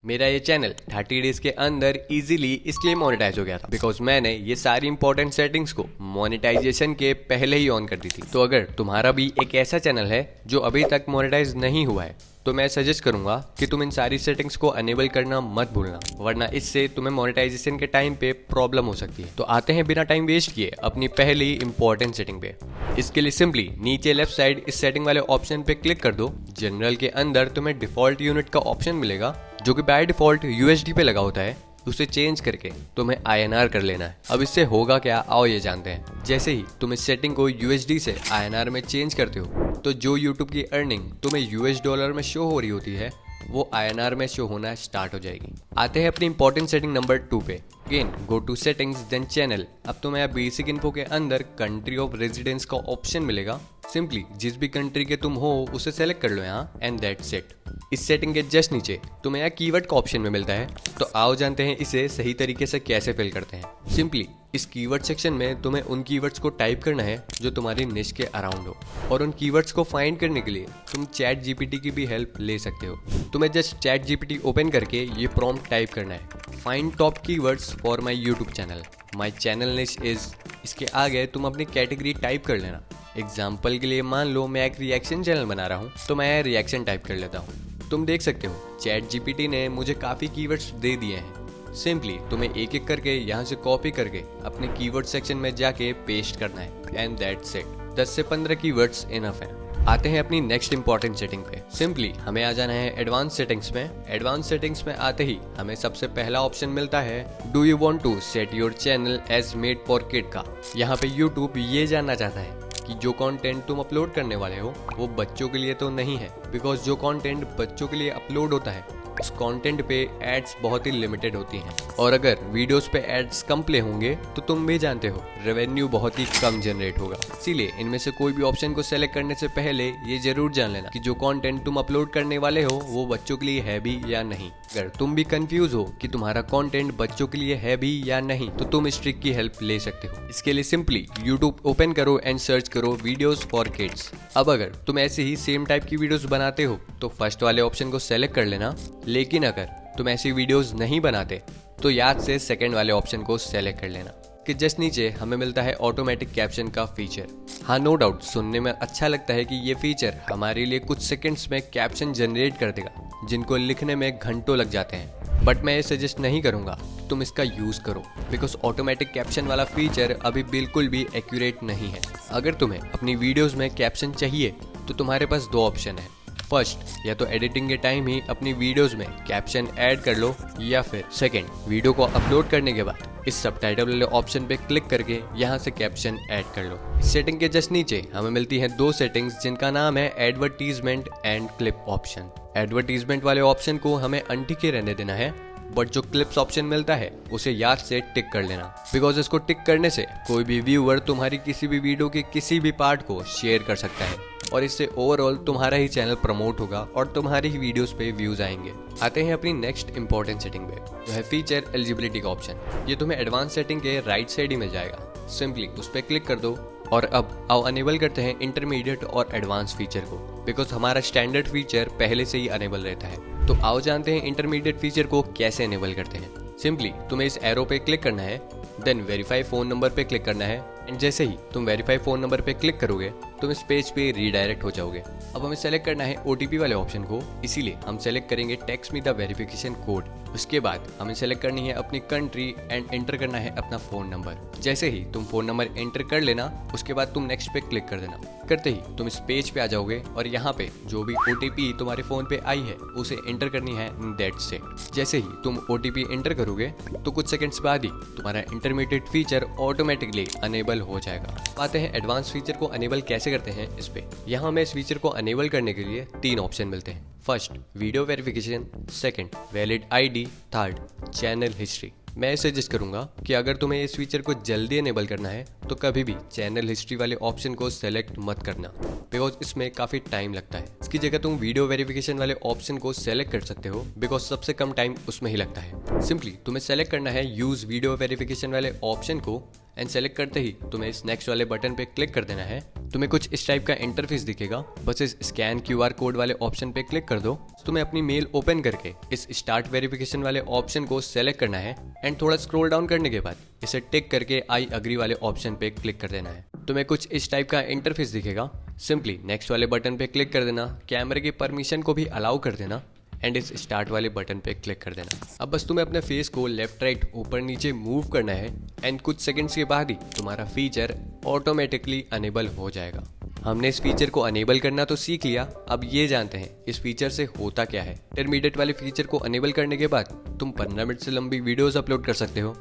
मेरा ये channel 30 days के अंदर इजीली इसलिए मोनेटाइज हो गया था बिकॉज मैंने ये सारी इंपॉर्टेंट सेटिंग्स को मोनेटाइजेशन के पहले ही ऑन कर दी थी। तो अगर तुम्हारा भी एक ऐसा चैनल है जो अभी तक मोनेटाइज नहीं हुआ है तो मैं सजेस्ट करूंगा कि तुम इन सारी सेटिंग्स को अनेबल करना मत भूलना, वरना इससे तुम्हें मोनेटाइजेशन के टाइम पे प्रॉब्लम हो सकती है। तो आते हैं बिना टाइम वेस्ट किए अपनी पहली इंपॉर्टेंट सेटिंग पे। इसके लिए सिंपली नीचे लेफ्ट साइड इस सेटिंग वाले ऑप्शन पे क्लिक कर दो। जनरल के अंदर तुम्हें डिफॉल्ट यूनिट का ऑप्शन मिलेगा जो कि बाय डिफॉल्ट यूएसडी पे लगा होता है। उसे चेंज करके तुम्हें आईएनआर कर लेना है। अब इससे होगा क्या, आओ ये जानते हैं। जैसे ही तुम इस सेटिंग को यूएसडी से आईएनआर में चेंज करते हो तो जो यूट्यूब की अर्निंग तुम्हें यूएस डॉलर में शो हो रही होती है वो आईएनआर में शो होना स्टार्ट हो जाएगी। आते हैं अपनी इंपॉर्टेंट सेटिंग नंबर 2 पे। Again go to settings then channel. अब तुम्हें बेसिक इन्फो के अंदर कंट्री ऑफ रेजिडेंस का ऑप्शन मिलेगा। सिंपली जिस भी कंट्री के तुम हो उसे सेलेक्ट कर लो यहाँ एंड दैट्स इट। इस सेटिंग के जस्ट नीचे तुम्हें यहाँ कीवर्ड का ऑप्शन में मिलता है। तो आओ जानते हैं इसे सही तरीके से कैसे फिल करते हैं। सिंपली इस कीवर्ड सेक्शन में तुम्हें उन कीवर्ड्स को टाइप करना है जो तुम्हारी निश के अराउंड हो, और उन कीवर्ड्स को फाइंड करने के लिए तुम चैट जीपीटी की भी हेल्प ले सकते हो। तुम्हें जस्ट चैट जीपीटी ओपन करके ये प्रॉम्प्ट टाइप करना है, find top keywords for my YouTube channel, my channel निश इज। इसके आगे तुम अपनी कैटेगरी टाइप कर लेना। एग्जाम्पल के लिए मान लो मैं एक रिएक्शन चैनल बना रहा हूँ तो मैं रिएक्शन टाइप कर लेता हूँ। तुम देख सकते हो चैट जीपीटी ने मुझे काफ़ी कीवर्ड्स दे दिए हैं। सिंपली तुम्हें एक एक करके यहाँ से कॉपी करके अपने कीवर्ड सेक्शन में जाके पेस्ट करना है एंड दैट्स इट। 10 से 15 कीवर्ड्स इनफ है। आते हैं अपनी नेक्स्ट इंपॉर्टेंट सेटिंग पे। सिंपली हमें आ जाना है एडवांस सेटिंग्स में। एडवांस सेटिंग्स में आते ही हमें सबसे पहला ऑप्शन मिलता है do you want to set your channel as made for kid का। यहाँ पे यूट्यूब ये जानना चाहता है कि जो कंटेंट तुम अपलोड करने वाले हो वो बच्चों के लिए तो नहीं है, बिकॉज जो कंटेंट बच्चों के लिए अपलोड होता है उस कंटेंट पे एड्स बहुत ही लिमिटेड होती हैं, और अगर वीडियोस पे एड्स कम प्ले होंगे तो तुम भी जानते हो रेवेन्यू बहुत ही कम जनरेट होगा। इसीलिए इनमें से कोई भी ऑप्शन को सेलेक्ट करने से पहले ये जरूर जान लेना कि जो कंटेंट तुम अपलोड करने वाले हो वो बच्चों के लिए है भी या नहीं। अगर तुम भी कंफ्यूज हो कि तुम्हारा कंटेंट बच्चों के लिए है भी या नहीं तो तुम इस ट्रिक की हेल्प ले सकते हो। इसके लिए सिंपली यूट्यूब ओपन करो एंड सर्च करो वीडियोस फॉर किड्स। अब अगर तुम ऐसे ही सेम टाइप की वीडियोस बनाते हो तो फर्स्ट वाले ऑप्शन को सेलेक्ट कर लेना, लेकिन अगर तुम ऐसी वीडियोस नहीं बनाते तो याद से सेकंड वाले ऑप्शन को सेलेक्ट कर लेना। कि जस्ट नीचे हमें मिलता है ऑटोमेटिक कैप्शन का फीचर। हाँ नो डाउट सुनने में अच्छा लगता है कि ये फीचर हमारे लिए कुछ सेकंड्स में कैप्शन जनरेट कर देगा जिनको लिखने में घंटों लग जाते हैं, बट मैं ये सजेस्ट नहीं करूंगा तुम इसका यूज करो बिकॉज ऑटोमेटिक कैप्शन वाला फीचर अभी बिल्कुल भी एक्यूरेट नहीं है। अगर तुम्हें अपनी वीडियोस में कैप्शन चाहिए तो तुम्हारे पास 2 ऑप्शन है। फर्स्ट, या तो एडिटिंग के टाइम ही अपनी वीडियोस में कैप्शन ऐड कर लो, या फिर सेकंड, वीडियो को अपलोड करने के बाद इस सबटाइटल वाले ऑप्शन पे क्लिक करके यहाँ से कैप्शन ऐड कर लो। इस सेटिंग के जस्ट नीचे हमें मिलती हैं 2 सेटिंग्स जिनका नाम है advertisement and clip option. Advertisement वाले ऑप्शन को हमें अनटिके रहने देना है, बट जो क्लिप्स ऑप्शन मिलता है उसे याद से टिक कर लेना, बिकॉज इसको टिक करने से कोई भी व्यूअर तुम्हारी किसी भी वीडियो के किसी भी पार्ट को शेयर कर सकता है, और इससे ओवरऑल तुम्हारा ही चैनल प्रमोट होगा और तुम्हारी ही वीडियोस पे व्यूज आएंगे। आते हैं अपनी नेक्स्ट इंपॉर्टेंट सेटिंग पे, जो है फीचर एलिजिबिलिटी का ऑप्शन। ये तुम्हें एडवांस सेटिंग के राइट साइड ही मिल जाएगा। सिंपली उस पर क्लिक कर दो, और अब आओ अनेबल करते हैं इंटरमीडिएट और एडवांस फीचर को, बिकॉज हमारा स्टैंडर्ड फीचर पहले से ही अनेबल रहता है। तो आओ जानते हैं इंटरमीडिएट फीचर को कैसे अनेबल करते हैं। सिंपली तुम्हें इस एरो पे क्लिक करना है, देन वेरीफाई फोन नंबर पे क्लिक करना है, एंड जैसे ही तुम वेरीफाई फोन नंबर पे क्लिक करोगे तुम इस पेज पे रीडायरेक्ट हो जाओगे। अब हमें सेलेक्ट करना है ओटीपी वाले ऑप्शन को, इसीलिए हम सेलेक्ट करेंगे text me the verification code. उसके बाद हमें सेलेक्ट करनी है अपनी कंट्री एंड एंटर करना है अपना फोन नंबर। जैसे ही तुम फोन नंबर एंटर कर लेना उसके बाद तुम नेक्स्ट पे क्लिक कर देना। करते ही तुम इस पेज पे आ जाओगे और यहाँ पे जो भी ओटीपी तुम्हारे फोन पे आई है उसे एंटर करनी है, दैट्स इट। जैसे ही तुम ओटीपी एंटर करोगे तो कुछ सेकंड्स बाद ही तुम्हारा इंटरमीडिएट फीचर ऑटोमेटिकली अनेबल हो जाएगा। आते हैं एडवांस फीचर को अनेबल कैसे करते हैं इस पे। यहाँ हमें इस फीचर को अनेबल करने के लिए 3 ऑप्शन मिलते हैं। First, video verification, second, valid ID, third, channel history. मैं सजेस्ट करूंगा कि अगर तुम्हें इस फीचर को जल्दी अनेबल करना है तो कभी भी चैनल हिस्ट्री वाले ऑप्शन को सेलेक्ट मत करना, बिकॉज इसमें काफी टाइम लगता है। इसकी जगह तुम वीडियो वेरिफिकेशन वाले ऑप्शन को सेलेक्ट कर सकते हो, बिकॉज सबसे कम टाइम उसमें ही लगता है। सिंपली तुम्हें सेलेक्ट करना है यूज वीडियो वेरिफिकेशन वाले ऑप्शन को, एंड सेलेक्ट करते ही तुम्हें इस नेक्स्ट वाले बटन पे क्लिक कर देना है, तुम्हें कुछ इस टाइप का इंटरफेस दिखेगा। बस इस स्कैन QR कोड वाले ऑप्शन पे क्लिक कर दो। तुम्हें अपनी मेल ओपन करके इस स्टार्ट वेरिफिकेशन वाले ऑप्शन को सेलेक्ट करना है एंड थोड़ा स्क्रॉल डाउन करने के बाद इसे टिक करके आई अग्री वाले ऑप्शन पे क्लिक कर देना है। तुम्हें कुछ इस टाइप का इंटरफेस दिखेगा। सिंपली नेक्स्ट वाले बटन पे क्लिक कर देना, कैमरे की परमिशन को भी अलाउ कर देना एंड इस स्टार्ट वाले बटन पे क्लिक कर देना। अब बस तुम्हें अपने फेस को लेफ्ट राइट ऊपर नीचे मूव करना है एंड कुछ सेकंड्स के बाद ही तुम्हारा फीचर ऑटोमेटिकली अनेबल हो जाएगा। हमने इस फीचर को अनेबल करना तो सीख लिया, अब ये जानते हैं इस फीचर से होता क्या है। इंटरमीडिएट वाले फीचर को अनेबल करने के बाद तुम 15 मिनट से लंबी वीडियोस अपलोड कर सकते हो,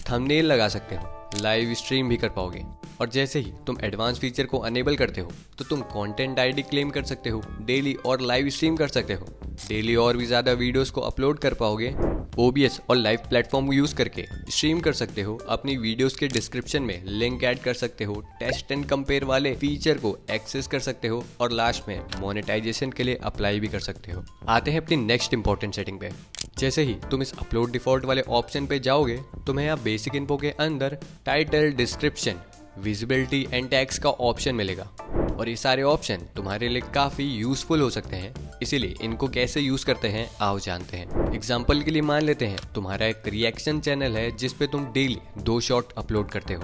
थंबनेल लगा सकते हो, लाइव स्ट्रीम भी कर पाओगे। और जैसे ही तुम एडवांस फीचर को अनेबल करते हो तो तुम कंटेंट आईडी क्लेम कर सकते हो, डेली और लाइव स्ट्रीम कर सकते हो, डेली और भी ज़्यादा वीडियोस को अपलोड कर पाओगे। OBS और लाइव प्लेटफॉर्म को यूज़ करके स्ट्रीम कर सकते हो, अपनी वीडियोस के डिस्क्रिप्शन में लिंक ऐड कर सकते हो, टेस्ट एंड कंपेयर वाले फीचर को एक्सेस कर सकते हो और लास्ट में मोनेटाइजेशन के लिए अप्लाई भी कर सकते हो। आते हैं अपनी नेक्स्ट इंपॉर्टेंट सेटिंग पे। जैसे ही तुम इस अपलोड डिफॉल्ट वाले ऑप्शन पे जाओगे तुम्हें यहाँ बेसिक इन्फो के अंदर title, description, visibility and tags का ऑप्शन मिलेगा और ये सारे ऑप्शन तुम्हारे लिए काफ़ी यूजफुल हो सकते हैं। इसीलिए इनको कैसे यूज़ करते हैं आओ जानते हैं। एग्जाम्पल के लिए मान लेते हैं तुम्हारा एक रिएक्शन चैनल है जिस पे तुम डेली 2 शॉर्ट अपलोड करते हो।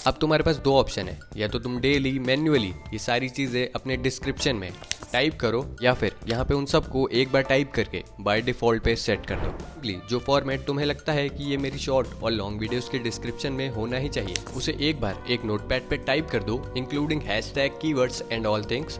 अब तुम्हारे पास 2 ऑप्शन है, या तो तुम डेली मैन्युअली ये सारी चीज़ें अपने डिस्क्रिप्शन में टाइप करो या फिर यहाँ पे उन सबको एक बार टाइप करके बाय डिफॉल्ट पे सेट कर दो। जो फॉर्मेट तुम्हें लगता है कि ये मेरी शॉर्ट और लॉन्ग वीडियोस के डिस्क्रिप्शन में होना ही चाहिए उसे एक बार एक नोटपैड पे टाइप कर दो, including hashtag, keywords and all things,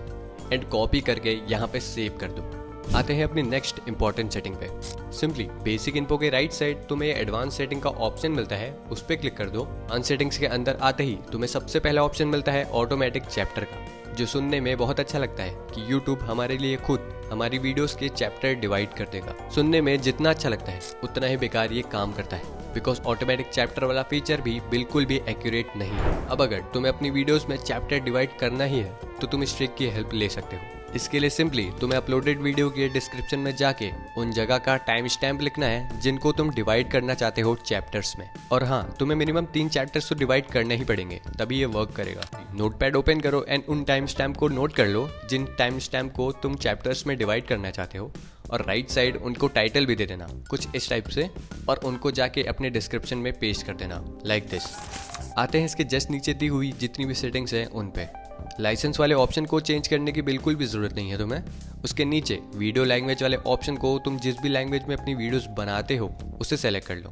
and copy करके यहाँ पे सेव कर दो। आते हैं अपनी नेक्स्ट इंपॉर्टेंट सेटिंग पे। सिंपली बेसिक इन्फो के राइट साइड तुम्हें एडवांस सेटिंग का ऑप्शन मिलता है, उस पर क्लिक कर दो। अनसेटिंग्स के अंदर आते ही तुम्हें सबसे पहला ऑप्शन मिलता है ऑटोमेटिक चैप्टर का, जो सुनने में बहुत अच्छा लगता है कि YouTube हमारे लिए खुद हमारी वीडियोस के चैप्टर डिवाइड कर देगा। सुनने में जितना अच्छा लगता है उतना ही बेकार ये काम करता है, बिकॉज ऑटोमेटिक चैप्टर वाला फीचर भी बिल्कुल भी एक्यूरेट नहीं है। अब अगर तुम्हें अपनी वीडियोस में चैप्टर डिवाइड करना ही है तो तुम इस ट्रिक की हेल्प ले सकते हो। इसके लिए सिंपली तुम्हें अपलोडेड वीडियो के डिस्क्रिप्शन में जाके उन जगह का टाइम स्टैम्प लिखना है जिनको तुम डिवाइड करना चाहते हो चैप्टर्स में। और हाँ, तुम्हें मिनिमम 3 चैप्टर्स तो डिवाइड करने ही पड़ेंगे, तभी ये वर्क करेगा। नोटपैड ओपन करो एंड उन टाइम स्टैम्प को नोट कर लो जिन टाइम स्टैम्प को तुम चैप्टर्स में डिवाइड करना चाहते हो, और राइट साइड उनको टाइटल भी दे देना कुछ इस टाइप से, और उनको जाके अपने डिस्क्रिप्शन में पेस्ट कर देना लाइक दिस। आते हैं इसके जस्ट नीचे दी हुई जितनी भी सेटिंग्स हैं उन पे। लाइसेंस वाले ऑप्शन को चेंज करने की बिल्कुल भी ज़रूरत नहीं है तुम्हें। उसके नीचे वीडियो लैंग्वेज वाले ऑप्शन को तुम जिस भी लैंग्वेज में अपनी वीडियोस बनाते हो उसे सेलेक्ट कर लो।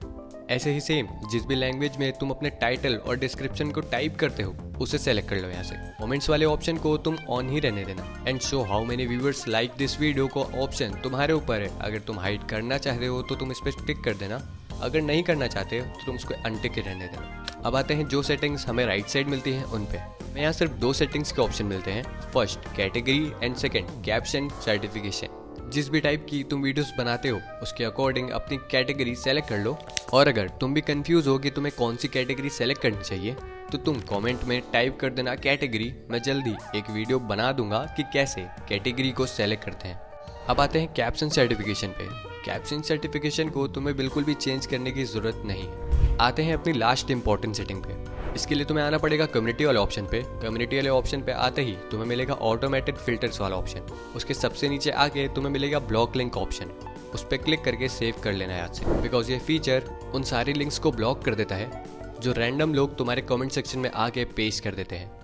ऐसे ही सेम जिस भी लैंग्वेज में तुम अपने टाइटल और डिस्क्रिप्शन को टाइप करते हो उसे सेलेक्ट कर लो यहाँ से। कमेंट्स वाले ऑप्शन को तुम ऑन ही रहने देना and show how many viewers like this video को ऑप्शन तुम्हारे ऊपर है। अगर तुम हाइड करना चाहते हो तो तुम इस पर टिक कर देना, अगर नहीं करना चाहते हो तो तुम उसको अनटिक रहने देना। अब आते हैं जो सेटिंग्स हमें राइट साइड मिलती हैं उन पे। हमें यहाँ सिर्फ 2 सेटिंग्स के ऑप्शन मिलते हैं, first category and second caption certification. जिस भी टाइप की तुम वीडियोस बनाते हो उसके अकॉर्डिंग अपनी कैटेगरी सेलेक्ट कर लो, और अगर तुम भी कंफ्यूज हो कि तुम्हें कौन सी कैटेगरी सेलेक्ट करनी चाहिए तो तुम कमेंट में टाइप कर देना कैटेगरी। मैं जल्दी एक वीडियो बना दूंगा कि कैसे कैटेगरी को सेलेक्ट करते हैं। अब आते हैं कैप्शन सर्टिफिकेशन पे। कैप्शन सर्टिफिकेशन को तुम्हें बिल्कुल भी चेंज करने की ज़रूरत नहीं है। आते हैं अपनी लास्ट इंपॉर्टेंट सेटिंग पे। इसके लिए तुम्हें आना पड़ेगा कम्युनिटी वाले ऑप्शन पे। कम्युनिटी वाले ऑप्शन पे आते ही तुम्हें मिलेगा ऑटोमेटेड फिल्टर्स वाला ऑप्शन। उसके सबसे नीचे आके तुम्हें मिलेगा ब्लॉक लिंक ऑप्शन, उस पर क्लिक करके सेव कर लेना है याद से, बिकॉज ये फीचर उन सारे लिंक्स को ब्लॉक कर देता है जो रैंडम लोग तुम्हारे कमेंट सेक्शन में आके पेस्ट कर देते हैं।